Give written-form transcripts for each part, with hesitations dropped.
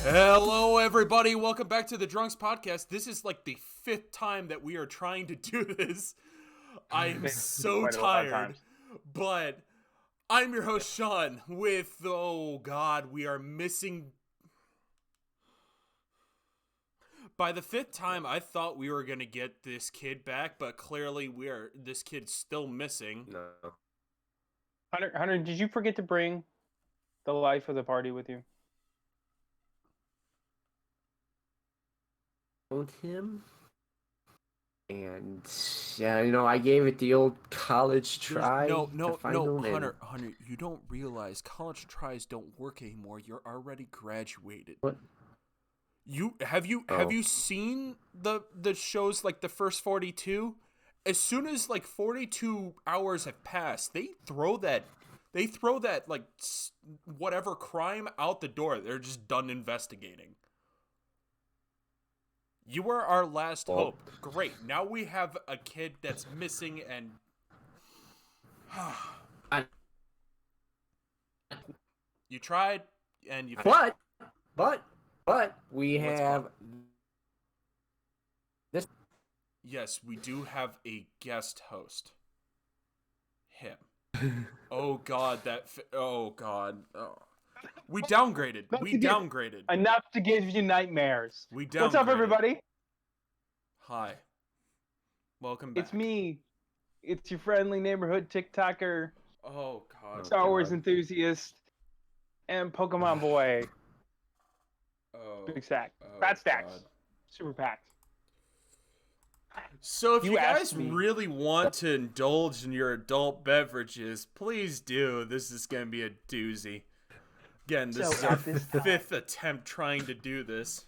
Hello, everybody. Welcome back to the DRUNKS podcast. This is like the 5th time that we are trying to do this. I am so tired, but I'm your host, Sean, with, oh God, we are missing... By the 5th time, I thought we were going to get this kid back, but clearly this kid's still missing. No. Hunter, did you forget to bring the life of the party with you? Him, and yeah, I gave it the old college try. No, Hunter, you don't realize college tries don't work anymore. You're already graduated. What? Have you seen the shows like the first 42? As soon as like 42 hours have passed, they throw that like whatever crime out the door. They're just done investigating. You were our last hope. Great. Now we have a kid that's missing and... You tried, and you... But we have... this. Yes, we do have a guest host. Him. Oh, God, oh, God. Oh. We downgraded. Enough to give you nightmares. What's up, everybody? Hi. Welcome back. It's me. It's your friendly neighborhood TikToker. Oh, God. Star Wars enthusiast. And Pokemon boy. Oh. Big stack. Fat stacks. God. Super packed. So if you guys really want to indulge in your adult beverages, please do. This is going to be a doozy. Again, this is our 5th attempt trying to do this.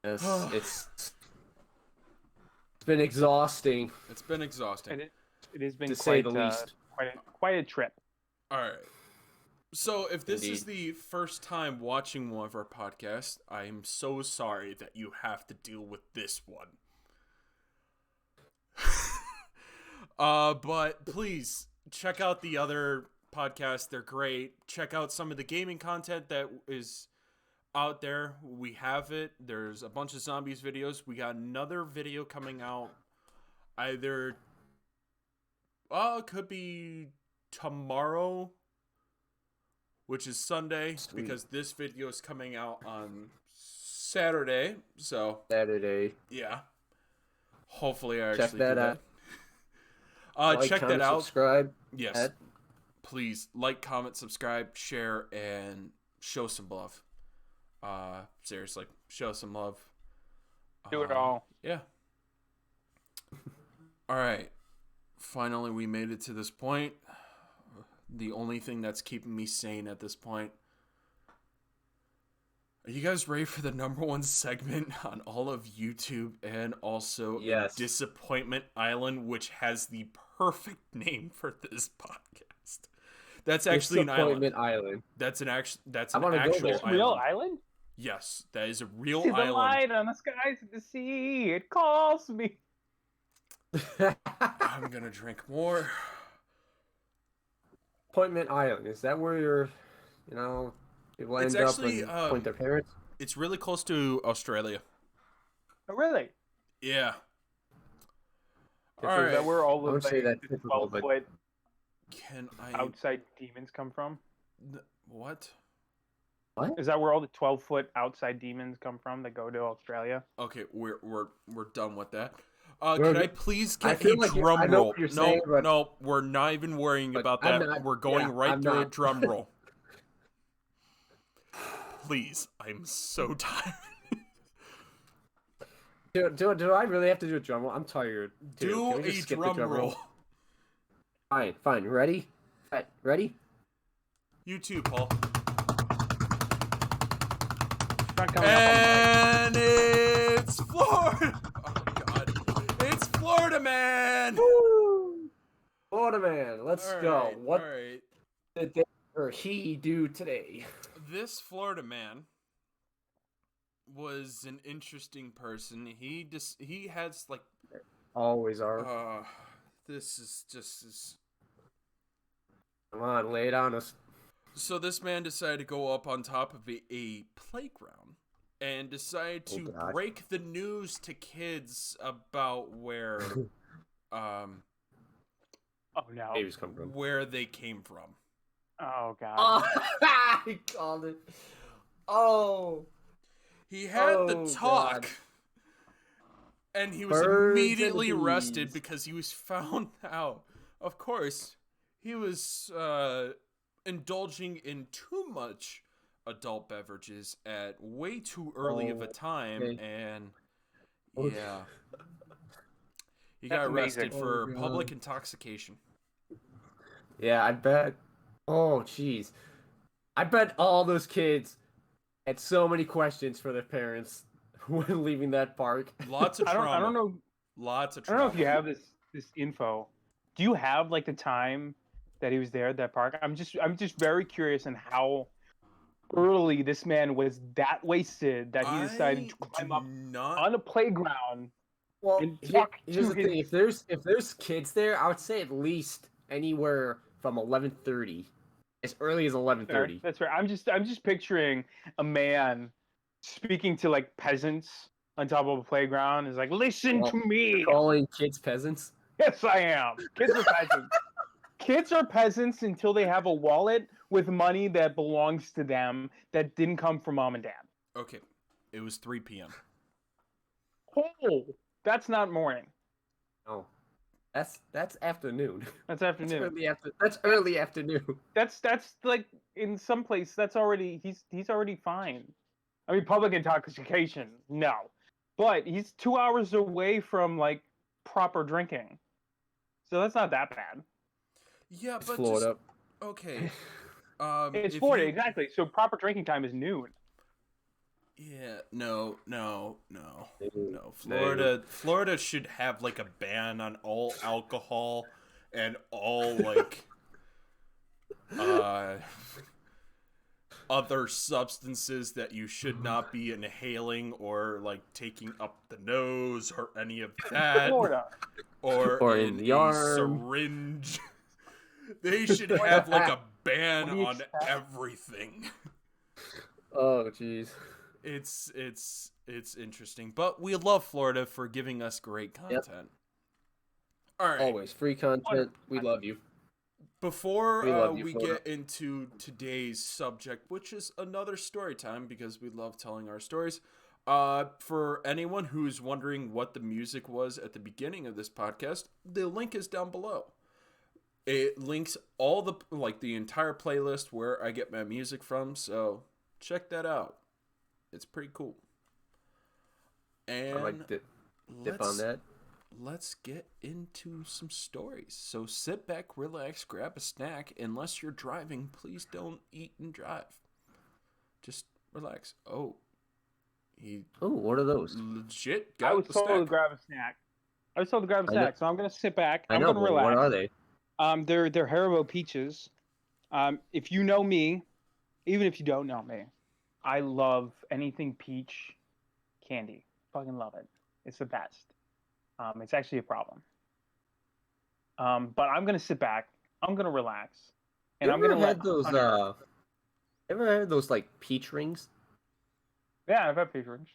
It's been exhausting. It's been exhausting. It has been to say the least. Quite a trip. All right. So if this is the first time watching one of our podcasts, I am so sorry that you have to deal with this one. But please check out the other podcasts. They're great. Check out some of the gaming content that is out there. We have it. There's a bunch of zombies videos. We got another video coming out either it could be tomorrow, which is Sunday. Sweet. Because this video is coming out on Saturday. So Saturday. Yeah. Hopefully I check actually that do out. That. Check that out. Subscribe. Yes. Please like, comment, subscribe, share, and show some love. Seriously, show some love. Do it all. Yeah. All right. Finally, we made it to this point. The only thing that's keeping me sane at this point. Are you guys ready for the #1 segment on all of YouTube and also Disappointment Island, which has the perfect name for this podcast? That's actually an island. Disappointment Island. That's an actual island. Real island? Yes, that is a real See island. The light on the skies of the sea, it calls me. I'm gonna drink more. Disappointment Island. Is that where you're, people end up and point their parents? It's really close to Australia. Oh, really? Yeah. All right. Is that where all of the 12-foot outside demons come from? What? What? Is that where all the 12-foot outside demons come from that go to Australia? Okay, we're done with that. Can I please get a like drum roll? No, we're not even worrying about that. We're going through a drum roll. Please, I'm so tired. Do I really have to do a drum roll? I'm tired. Do a drum roll. Fine. Ready? Ready? You too, Paul. And it's Florida. Oh God, it's Florida Man. Woo! Florida Man. Let's go. What did they or he do today? This Florida Man was an interesting person. He has like always are. This is just Come on, lay it on us. So this man decided to go up on top of a playground and decided to break the news to kids about where, oh no, babies come from. Where they came from. Oh god. Oh, he called it. Oh. He had the talk. God. And he was immediately arrested because he was found out. Of course, he was indulging in too much adult beverages at way too early of a time, and yeah, he got arrested for public intoxication. Yeah, I bet. Oh, jeez. I bet all those kids had so many questions for their parents when leaving that park. Lots of trauma. I don't know. Lots of trauma. I don't know if you have this info. Do you have like the time that he was there at that park? I'm just very curious on how early this man was that wasted that he decided to climb up on a playground. Well, here's the thing: if there's kids there, I would say at least anywhere from 11:30, as early as 11:30. That's right. I'm just picturing a man speaking to like peasants on top of a playground. Is like, listen to me. Calling kids peasants. Yes, I am. Kids are peasants. Kids are peasants until they have a wallet with money that belongs to them that didn't come from mom and dad. Okay, it was 3 p.m. Oh, that's not morning. No, that's afternoon. That's afternoon. That's early afternoon. That's like in some place. That's already he's already fine. I mean, public intoxication, no, but he's 2 hours away from like proper drinking, so that's not that bad. Yeah, but Florida. Okay. It's Florida, exactly. So proper drinking time is noon. Yeah, no. Florida should have like a ban on all alcohol and all like other substances that you should not be inhaling or like taking up the nose or any of that. Florida. Or in the arm. Syringe. They should have like a ban on everything. Oh, jeez. It's interesting, but we love Florida for giving us great content. Yep. All right, always free content. We love you. Before we get into today's subject, which is another story time because we love telling our stories. For anyone who's wondering what the music was at the beginning of this podcast, the link is down below. It links all the entire playlist where I get my music from, so check that out. It's pretty cool. And I like dip on that. Let's get into some stories. So sit back, relax, grab a snack. Unless you're driving, please don't eat and drive. Just relax. Oh, what are those? Legit. I was told to grab a snack. So I'm gonna sit back. I'm gonna relax. What are they? They're Haribo peaches. If you know me, even if you don't know me, I love anything peach candy. Fucking love it. It's the best. It's actually a problem. But I'm gonna sit back. I'm gonna relax, and I'm gonna let those. Ever had those like peach rings? Yeah, I've had peach rings.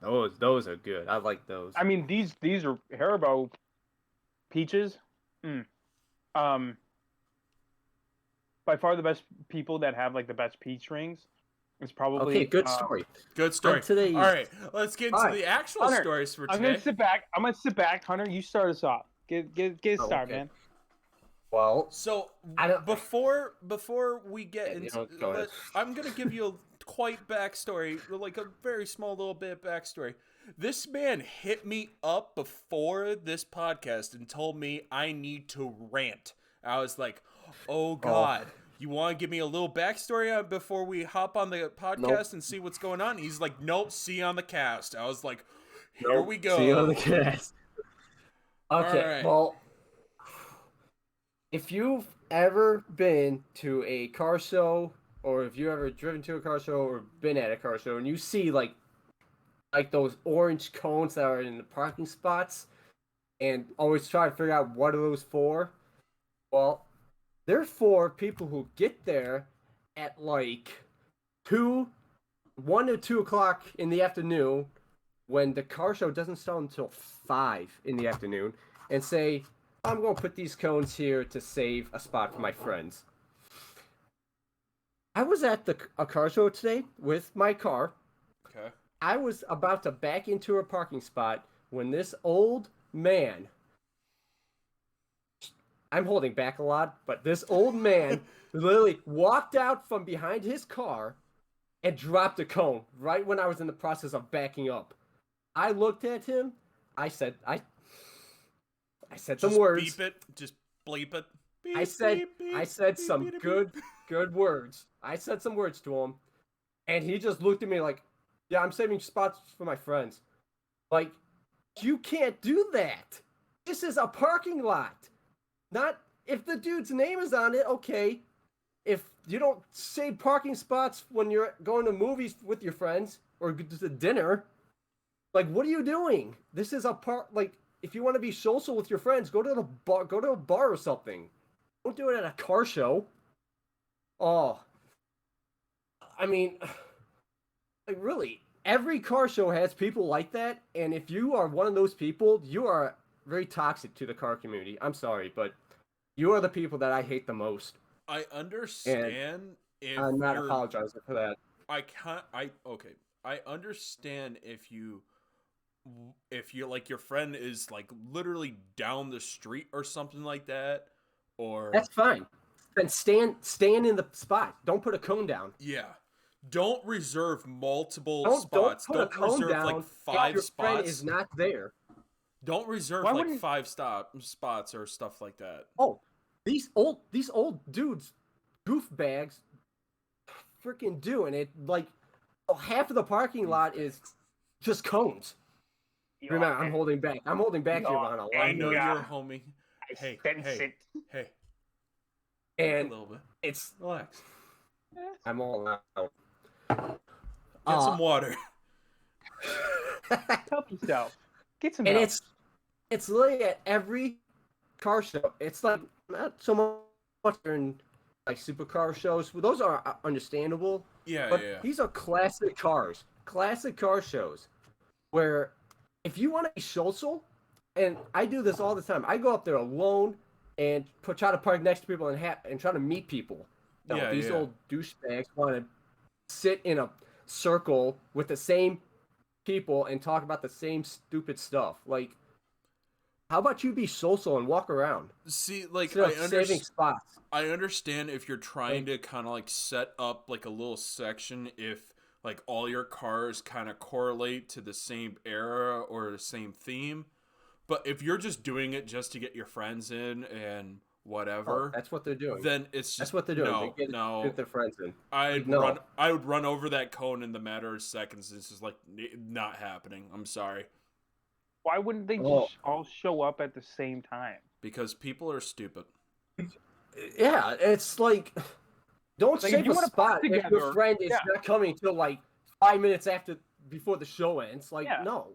Those are good. I like those. I mean, these are Haribo peaches. By far the best people that have like the best peach rings is probably okay. Good story. Good story. All right, let's get into the actual Hunter, stories for today. I'm gonna sit back. Hunter, you start us off. Get started, man. Well, so before we get into, I'm gonna give you a quite backstory, like a very small little bit of backstory. This man hit me up before this podcast and told me I need to rant. I was like, oh God, you want to give me a little backstory before we hop on the podcast and see what's going on? He's like, nope, see you on the cast. I was like, here we go. See you on the cast. Okay, right. Well, if you've ever been to a car show, or if you've ever driven to a car show or been at a car show, and you see like those orange cones that are in the parking spots, and always try to figure out what are those for, well, they're for people who get there at like 1 to 2 o'clock in the afternoon when the car show doesn't start until 5 in the afternoon and say, I'm going to put these cones here to save a spot for my friends. I was at a car show today with my car. Okay. I was about to back into a parking spot when this old man, I'm holding back a lot, but this old man literally walked out from behind his car and dropped a cone right when I was in the process of backing up. I looked at him. I said some words. Beep it. Just bleep it. Beep, I said beep, beep, I said beep, some beep, good beep. words. I said some words to him, and he just looked at me like, "Yeah, I'm saving spots for my friends." Like, you can't do that. This is a parking lot. Not if the dude's name is on it, okay. If you don't save parking spots when you're going to movies with your friends or to dinner, like, what are you doing? This is a part. Like, if you want to be social with your friends, go to the bar. Go to a bar or something. Don't do it at a car show. Oh, I mean, like, really, every car show has people like that, and if you are one of those people, you are very toxic to the car community. I'm sorry, but you are the people that I hate the most. I understand if I'm not you're, apologizing for that. Okay. I understand if you like your friend is like literally down the street or something like that, or That's fine. Then stand in the spot. Don't put a cone down. yeah. Don't reserve multiple Don't spots. put a Don't cone reserve down like if 5 your friend spots. is not there. Don't reserve Why like wouldn't- 5 spots or stuff like that. Oh, these old dudes, goof bags, freaking doing it. Like, half of the parking lot is just cones. Remember, I'm holding back. I'm holding back here, Ron. I know Yeah. you're a homie. Hey, sense hey, it. hey. And A little bit. it's Relax. I'm all out. Get some water. Help yourself. Get some And help. it's literally at every car show. It's like not so much in like supercar shows. Well, those are understandable. Yeah, But yeah. these are classic cars, classic car shows, where if you want to be social, and I do this all the time, I go up there alone and try to park next to people and try to meet people. No, Yeah, these yeah. old douchebags want to sit in a circle with the same people and talk about the same stupid stuff. Like, how about you be social and walk around See, like instead of saving spots? I understand if you're trying to kind of like set up like a little section if like all your cars kind of correlate to the same era or the same theme. But if you're just doing it just to get your friends in and whatever, Oh, that's what they're doing. then it's just That's what they're doing. No, they get their friends in. I would run over that cone in the matter of seconds. This is like not happening. I'm sorry. Why wouldn't they Oh. just all show up at the same time? Because people are stupid. Yeah, it's like, don't Like, if save you a wanna spot park if your together, friend is yeah. not coming till like 5 minutes before the show ends. Like, Yeah. no.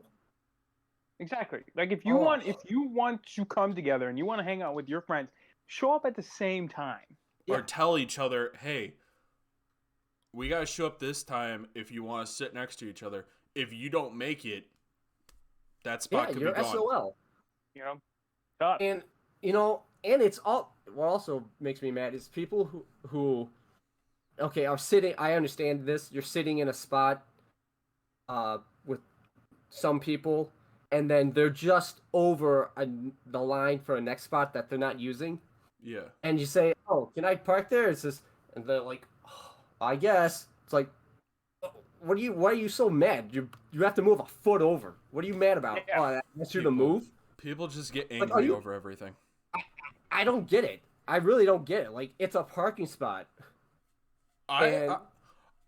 Exactly. Like if you want to come together and you want to hang out with your friends, show up at the same time. Or Yeah. tell each other, hey, we gotta show up this time if you want to sit next to each other. If you don't make it, that spot could be you're gone. SOL. You know, Tough. And and it's all. What also makes me mad is people who okay, are sitting. I understand this. You're sitting in a spot, with some people, and then they're just over the line for a next spot that they're not using, Yeah. and you say, "Oh, can I park there?" It's just, and they're like, oh, "I guess." It's like, what are you? Why are you so mad? You have to move a foot over. What are you mad about? Yeah. Oh, that wants you to move. People just get Like, angry over everything. I don't get it. I really don't get it. Like, it's a parking spot. I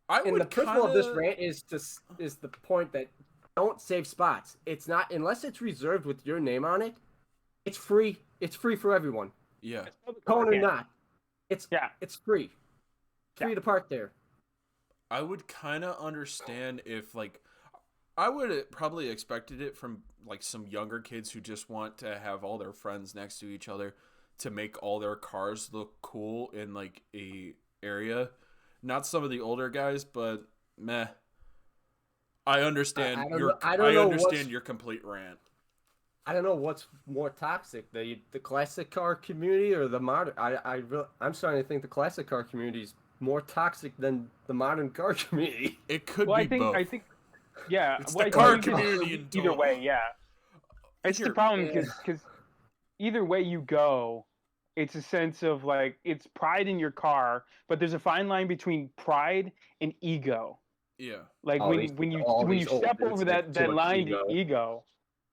And would the principle of this kinda- rant is the point that don't save spots. It's not, unless it's reserved with your name on it. It's free. It's free for everyone, Yeah. cone or Yeah. not. It's free. Free Yeah. to park there. I would kind of understand if like I would probably expected it from like some younger kids who just want to have all their friends next to each other to make all their cars look cool in like a area. Not some of the older guys, but meh. I understand I don't know understand your complete rant. I don't know what's more toxic, the classic car community or the modern. I'm starting to think the classic car community is more toxic than the modern car community. It could Well, be both. I think, yeah. It's well, the I car think community in either total. way, yeah. It's the problem because either way you go, it's a sense of like it's pride in your car, but there's a fine line between pride and ego. Yeah. Like when you step over that line to ego,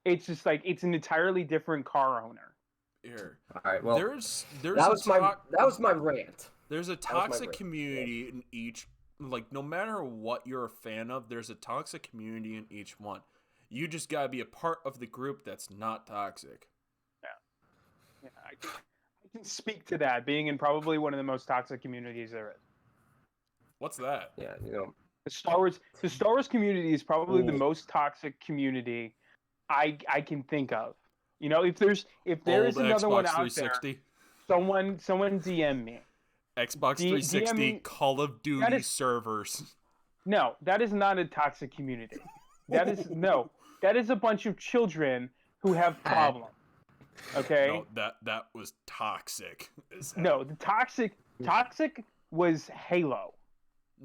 it's just like it's an entirely different car owner. Here. All right. Well, there's that was my rant. There's a toxic community in each. Like no matter what you're a fan of, there's a toxic community in each one. You just gotta be a part of the group that's not toxic. Yeah, I can speak to that, being in probably one of the most toxic communities there is. What's that? Yeah, the Star Wars community is probably the most toxic community I can think of. You know, if there is another Xbox one out 360. there, someone DM me. Xbox 360 DM me, Call of Duty servers. No, that is not a toxic community. That is a bunch of children who have problems. Okay? No, that was toxic. No, the toxic was Halo.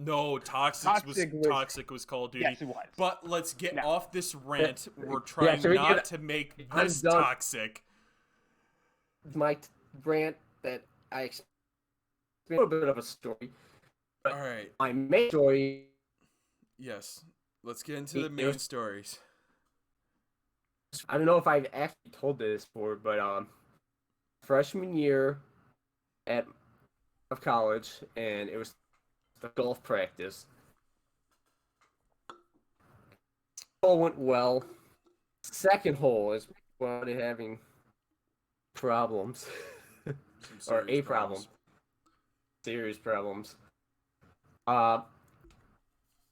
No, toxic was Call of Duty. Yes, it was. But let's get off this rant. We're trying not to make this toxic. My rant that I explained a little bit of a story. All right. My main story. Yes. Let's get into the main stories. I don't know if I've actually told this before, but freshman year of college, and it was the golf practice. All went well. Second hole is when having problems or a problem, serious problems. I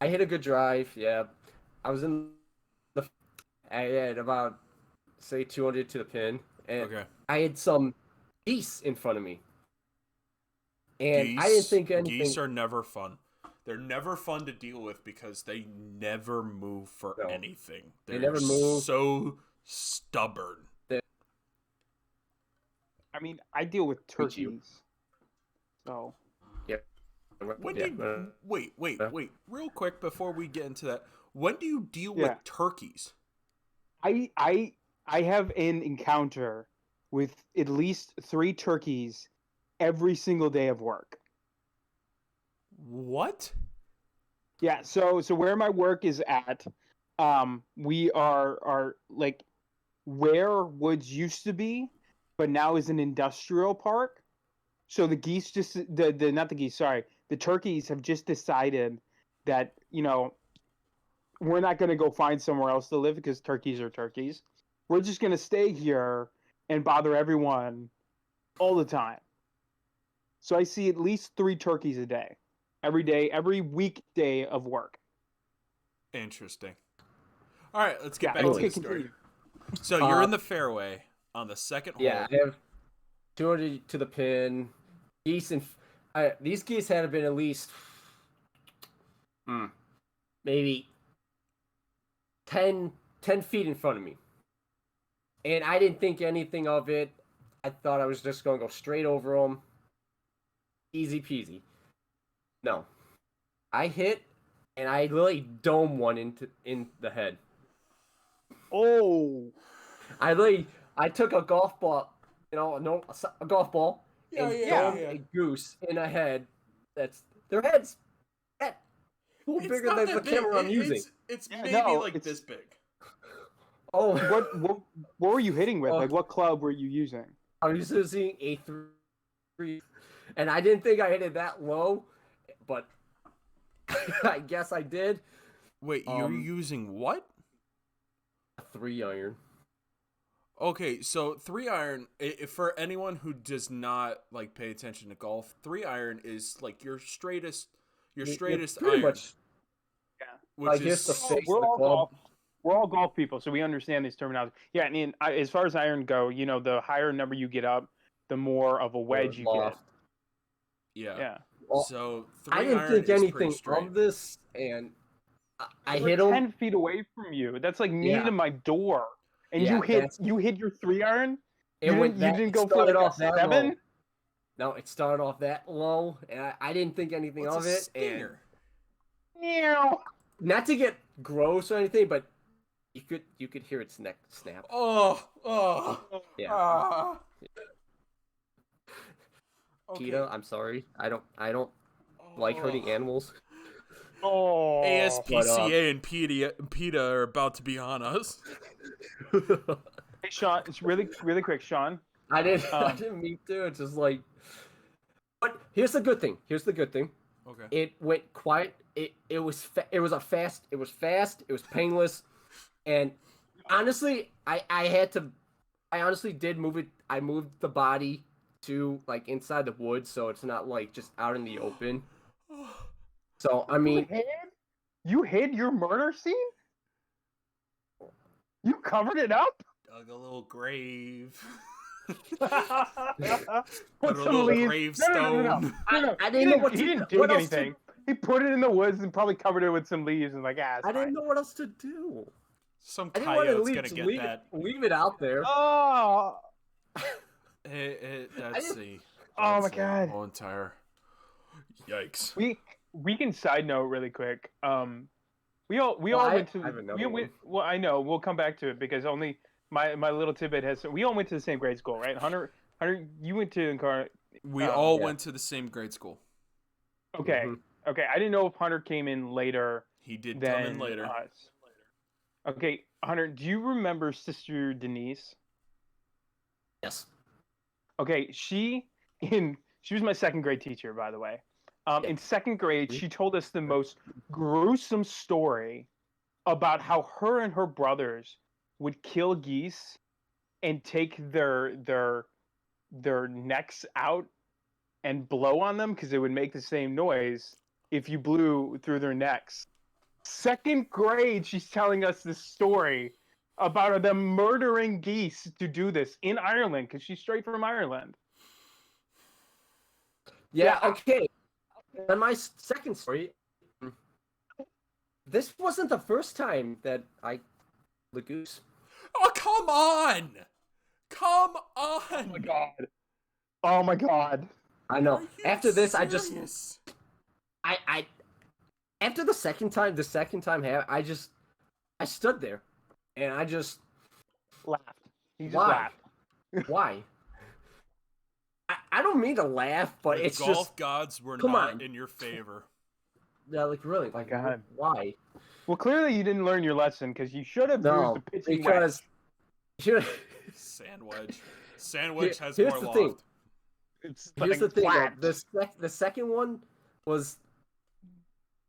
hit a good drive. Yeah, I was in I had about, say, 200 to the pin, and I had some geese in front of me. And I didn't think anything. Geese are never fun. They're never fun to deal with because they never move for anything. They never move. So stubborn. I mean, I deal with turkeys. So. Yep. Wait, real quick before we get into that. When do you deal with turkeys? I have an encounter with at least 3 turkeys every single day of work. What? Yeah, so where my work is at, we are like where Woods used to be, but now is an industrial park. So the geese the turkeys have just decided that, you know, we're not going to go find somewhere else to live because turkeys are turkeys. We're just going to stay here and bother everyone all the time. So I see at least 3 turkeys a day. Every day, every weekday of work. Interesting. All right, let's get back to the story. So you're in the fairway on the second hole. Yeah, I have 200 to the pin. Geese and these geese had been at least maybe 10 feet in front of me. And I didn't think anything of it. I thought I was just going to go straight over them. Easy peasy. No. I hit, and I literally dome one in the head. Oh. I took a golf ball, a golf ball, and domed a goose in a head. Their head's bigger than the camera I'm using. It's maybe this big. Oh, what were you hitting with? Like, what club were you using? I was using a 3, and I didn't think I hit it that low, but I guess I did. Wait, you're using what? A 3-iron. Okay, so 3-iron. For anyone who does not pay attention to golf, 3-iron is like your straightest iron. Much, which we're all golf people, so we understand this terminology. Yeah, I mean, as far as iron go, the higher number you get up, the more of a wedge you loft. get. Yeah. Yeah. Well, So I 3 didn't iron think is pretty anything straight. of this, and I We're hit him. 10 feet away from you. That's like me Yeah. to my door. And Yeah, you hit your 3 iron? It You went didn't it go for started like a off that 7? low. No, it started off that low, and I didn't think anything What's of a it. stinger? Meow. And not to get gross or anything, but you could hear its neck snap. Oh. Yeah. Ah. Okay. Peta, I'm sorry. I don't like hurting animals. Oh. ASPCA and PETA are about to be on us. Hey, Sean, it's really quick, Sean. I didn't mean to. It's just like. But here's the good thing. Okay. It went quiet. It was fast. It was painless, and honestly, I honestly did move it. I moved the body to like inside the woods, so it's not like just out in the open. So I mean, You hid your murder scene? You covered it up? Dug a little grave. Put Put a some little leaves. gravestone. No. I didn't know what He to didn't do. dig anything. He put it in the woods and probably covered it with some leaves and like, I didn't know what else to do. Some I didn't want to coyote's gonna get leave that. it out there. Oh. Let's see. Oh my Let's see. God. Whole entire. Yikes. We can side note really quick. We all I went to have another one. well, I know we'll come back to it because only my little tidbit has. We all went to the same grade school, right? Hunter, you went to Incarnate. We all yeah. went to the same grade school. Okay, Mhm. okay. I didn't know if Hunter came in later. He did than come in later. us. Okay, Hunter, do you remember Sister Denise? Yes. Okay, she was my second grade teacher, by the way. Yeah. In second grade, she told us the most gruesome story about how her and her brothers would kill geese and take their necks out and blow on them because it would make the same noise if you blew through their necks. Second grade, she's telling us this story about them murdering geese to do this in Ireland because she's straight from Ireland. Yeah. Okay. And my second story. This wasn't the first time that I the goose. Oh, come on! Come on! Oh my god. Oh my god. I know. Are you After this, serious? I after the second time I stood there, and I just Laughed. He just Why? laughed. why? I don't mean to laugh, but The it's golf just gods were come not on. in your favor. yeah, like really, like God. why? Well, clearly you didn't learn your lesson because you should have used No, the pitching because Sandwich. Sandwich has here's more the loft. thing. It's Here's the like thing. flat. The second one was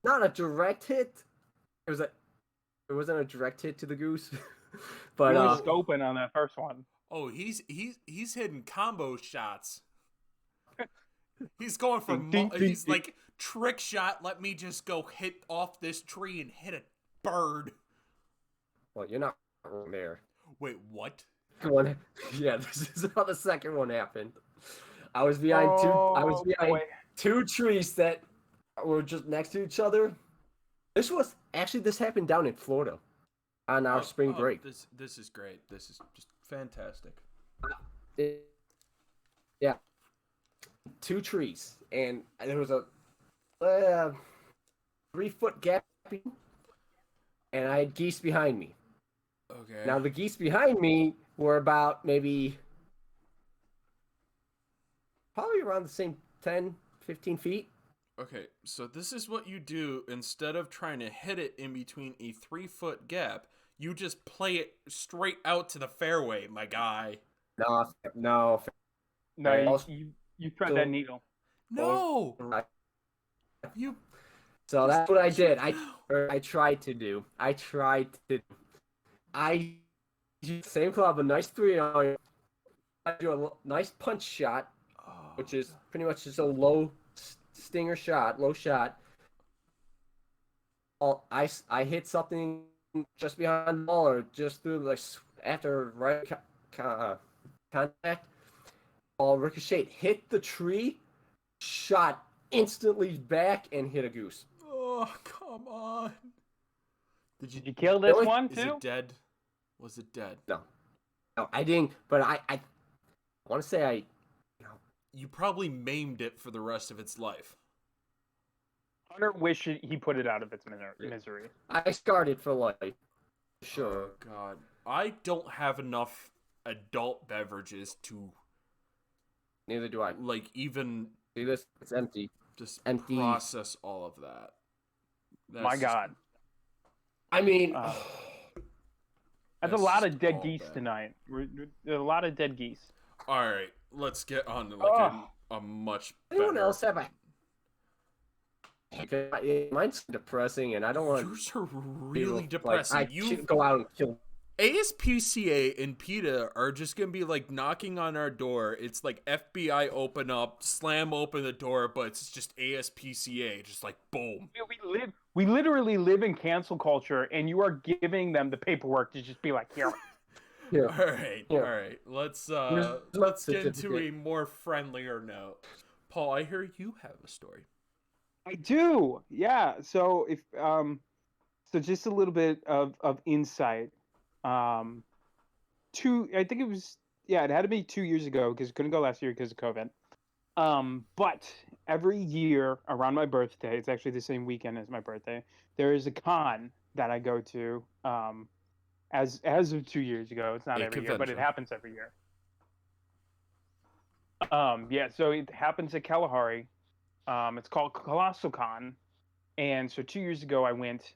not a direct hit. It wasn't a direct hit to the goose, but You were scoping on that first one. Oh, he's hitting combo shots. He's going for Ding, ding, he's ding. like trick shot. Let me just go hit off this tree and hit a bird. well, you're not wrong there. Wait, what? Yeah, this is how the second one happened. I was behind boy. two trees that were just next to each other. This happened down in Florida on our spring break. This is great. This is just fantastic. Yeah, two trees, and there was a 3-foot gap, and I had geese behind me. Okay. Now the geese behind me were about probably around the same 10, 15 feet. Okay, so this is what you do instead of trying to hit it in between a 3-foot gap. You just play it straight out to the fairway, my guy. No. No, you thread that needle. No. You. So that's what I did. I tried to do. Same club, a nice 3-iron. I do a nice punch shot, which is pretty much just a low stinger shot, low shot. I hit something just behind the ball or just through after right contact, ball ricocheted, hit the tree, shot instantly back, and hit a goose. Oh, come on. Did you kill this Really? one Is too? it dead? Was it dead? No, I didn't. But I want to say You probably maimed it for the rest of its life. Hunter wish he put it out of its misery. I scarred it for life. Sure. Oh, God. I don't have enough adult beverages to, Neither do I. like, even See this? It's empty. just Empty. process all of that. My God. I mean, That's a That's lot just of dead all geese bad. tonight. There's a lot of dead geese. All right, let's get on to like a much anyone better. else have a? Mine's depressing, and I don't want Yours are to really depressing. I should go out and kill. ASPCA and Peta are just gonna be like knocking on our door. It's like FBI open up, slam open the door, but it's just ASPCA, just like boom. We literally live in cancel culture, and you are giving them the paperwork to just be like, here. Here. All right, Yeah. all right. Let's my get into certificate. a more friendlier note. Paul, I hear you have a story. I do, yeah. So so just a little bit of insight. I think it was, it had to be 2 years ago because couldn't go last year because of COVID. But every year around my birthday, it's actually the same weekend as my birthday, there is a con that I go to. As of 2 years ago, it's not every year, but it convention. happens every year. So it happens at Kalahari. It's called Colossal Con, and so 2 years ago I went,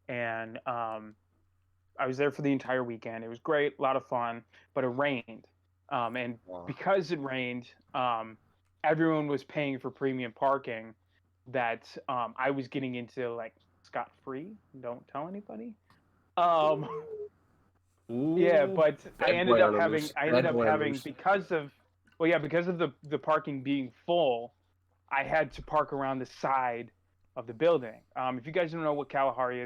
and I was there for the entire weekend. It was great, a lot of fun, but it rained, and because it rained, everyone was paying for premium parking that I was getting into like scot-free. Don't tell anybody. Yeah, but I ended up having because of the parking being full, I had to park around the side of the building. If you guys don't know what Kalahari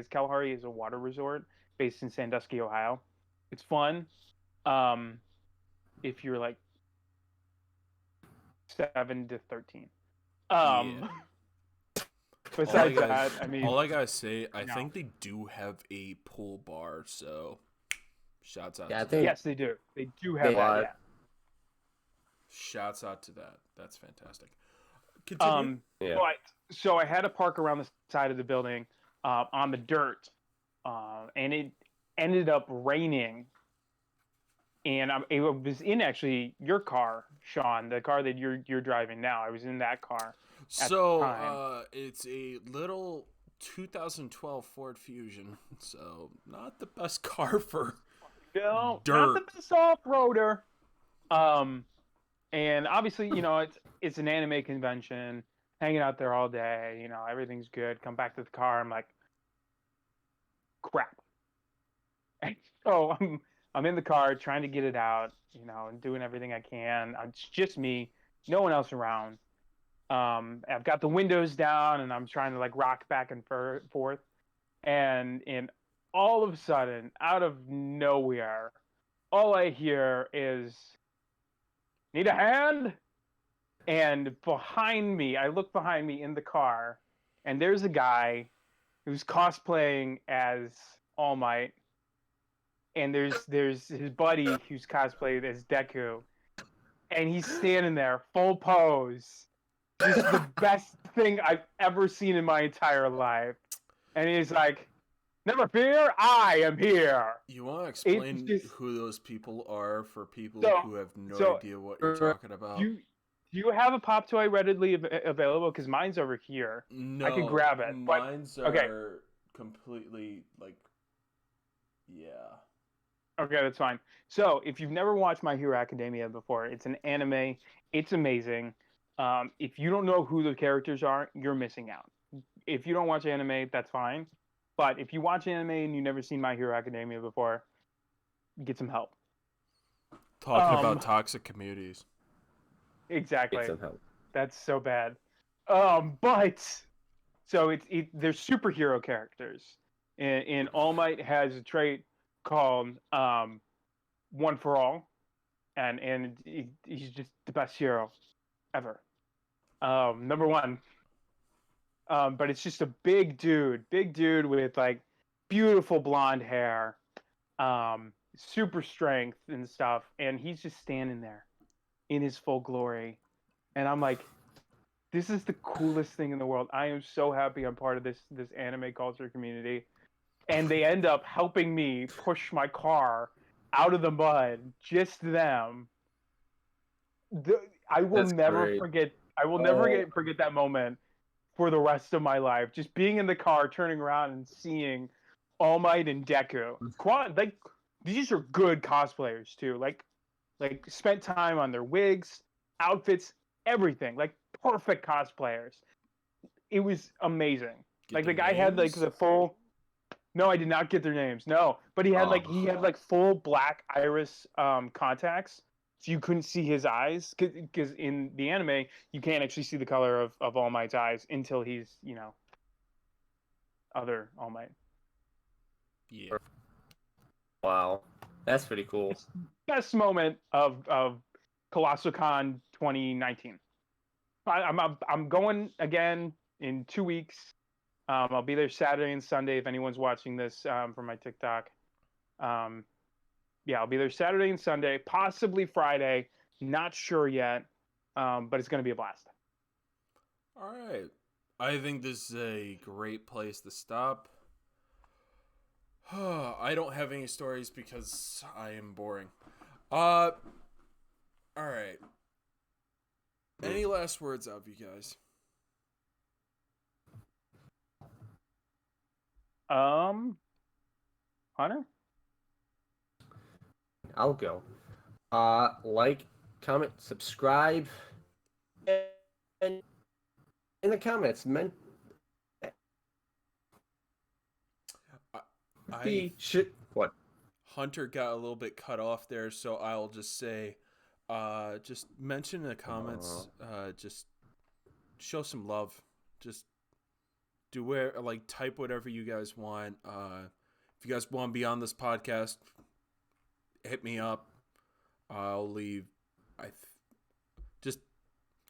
is a water resort based in Sandusky, Ohio. It's fun. If you're like 7 to 13. Besides that, I mean, all I gotta say, I think they do have a pool bar, so shouts out to that. Yes, they do. They do have that, yeah. Shouts out to that. That's fantastic. Continue. But so I had to park around the side of the building on the dirt, and it ended up raining. And it was in actually your car, Sean, the car that you're driving now. I was in that car. So it's a little 2012 Ford Fusion, so not the best car for dirt. Not the best off-roader. And obviously, it's an anime convention, hanging out there all day, everything's good. Come back to the car, I'm like, crap. And so I'm in the car trying to get it out, and doing everything I can. It's just me, no one else around. I've got the windows down, and I'm trying to like rock back and forth. And all of a sudden, out of nowhere, all I hear is, "Need a hand?" And behind me, I look behind me in the car, and there's a guy who's cosplaying as All Might, and there's his buddy who's cosplayed as Deku, and he's standing there full pose, just the best thing I've ever seen in my entire life. And he's like, "Never fear, I am here." You want to explain who those people are for people who have no idea what you're talking about? Do you have a Pop Toy readily available? Because mine's over here. No, I could grab it. Mine's are completely like, yeah. Okay, that's fine. So, if you've never watched My Hero Academia before, it's an anime. It's amazing. If you don't know who the characters are, you're missing out. If you don't watch anime, that's fine. But if you watch anime and you've never seen My Hero Academia before, get some help. Talking about toxic communities. Exactly. Get some help. That's so bad. But so they're superhero characters, and All Might has a trait called One for All, and he's just the best hero ever. Number one. But it's just a big dude with like beautiful blonde hair, super strength and stuff, and he's just standing there in his full glory, and I'm like, this is the coolest thing in the world. I am so happy I'm part of this anime culture community, and they end up helping me push my car out of the mud, just them. I will That's never great. forget. I will Oh. never forget that moment for the rest of my life. Just being in the car, turning around and seeing All Might and Deku. Like these are good cosplayers too. Like spent time on their wigs, outfits, everything. Like perfect cosplayers. It was amazing. Get Like the their guy had like names? the full. No, I did not get their names. No, but he had like full black iris contacts, so you couldn't see his eyes. Because in the anime, you can't actually see the color of All Might's eyes until he's other All Might. Yeah. Wow, that's pretty cool. It's best moment of Colossal Con 2019. I'm going again in 2 weeks. I'll be there Saturday and Sunday if anyone's watching this from my TikTok. Yeah, I'll be there Saturday and Sunday, possibly Friday. Not sure yet, but it's going to be a blast. All right. I think this is a great place to stop. I don't have any stories because I am boring. All right. Any last words out of you guys? Hunter? I'll go. Like, comment, subscribe, and in the comments, what? Hunter got a little bit cut off there, so I'll just say, just mention in the comments, just show some love. Just type whatever you guys want. If you guys want to be on this podcast, hit me up. I'll leave.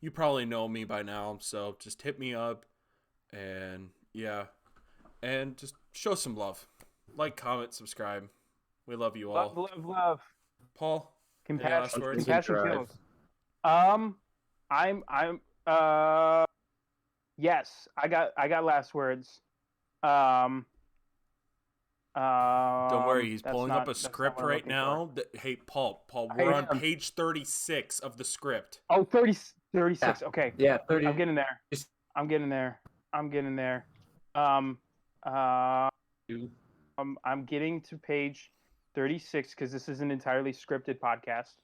You probably know me by now, so just hit me up, and yeah, and just show some love. Like, comment, subscribe. We love you all. Love. Paul, any last words? Compassion kills. Yes, I got last words. Don't worry, he's pulling up a script right now. Hey, Paul, we're on page 36 of the script. Oh, 36. Yeah. Okay. Yeah, 30. I'm getting there. I'm getting there. I'm getting to page 36 because this is an entirely scripted podcast.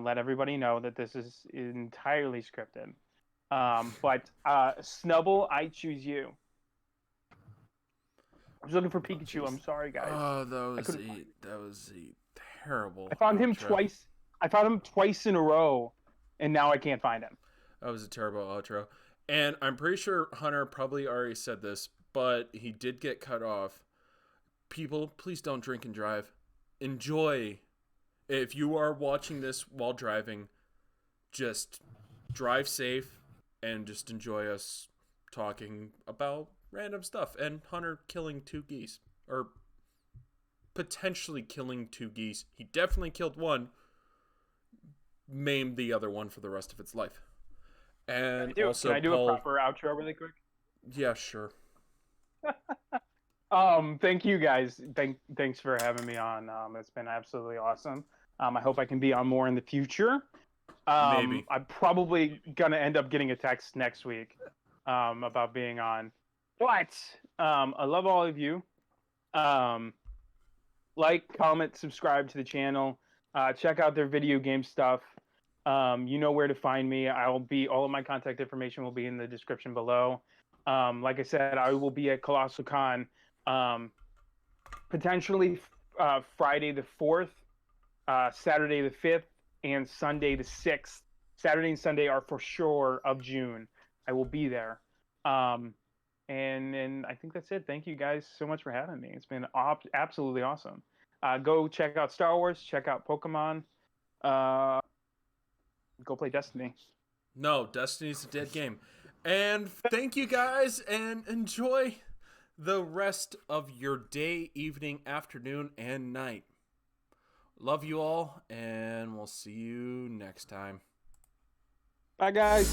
Let everybody know that this is entirely scripted. But Snubble, I choose you. I was looking for Pikachu. I'm sorry, guys. Oh, that was a terrible. I found him twice. I found him twice in a row, and now I can't find him. That was a terrible outro. And I'm pretty sure Hunter probably already said this, but he did get cut off. People, please don't drink and drive. Enjoy. If you are watching this while driving, just drive safe and just enjoy us talking about random stuff. And Hunter killing 2 geese. Or potentially killing 2 geese. He definitely killed one. Maimed the other one for the rest of its life. And also, can I do Paul, a proper outro really quick? Yeah, sure. Thank you guys. Thanks for having me on. It's been absolutely awesome. I hope I can be on more in the future. Maybe. I'm probably gonna end up getting a text next week about being on. But I love all of you. Like, comment, subscribe to the channel. Check out their video game stuff. You know where to find me. All of my contact information will be in the description below. Like I said, I will be at Colossal Con potentially Friday the 4th, Saturday the 5th, and Sunday the 6th. Saturday and Sunday are for sure of June. I will be there. And I think that's it. Thank you guys so much for having me. It's been absolutely awesome. Go check out Star Wars. Check out Pokemon. Go play Destiny. No, Destiny's a dead game. And thank you guys, and enjoy the rest of your day, evening, afternoon, and night. Love you all, and we'll see you next time. Bye, guys.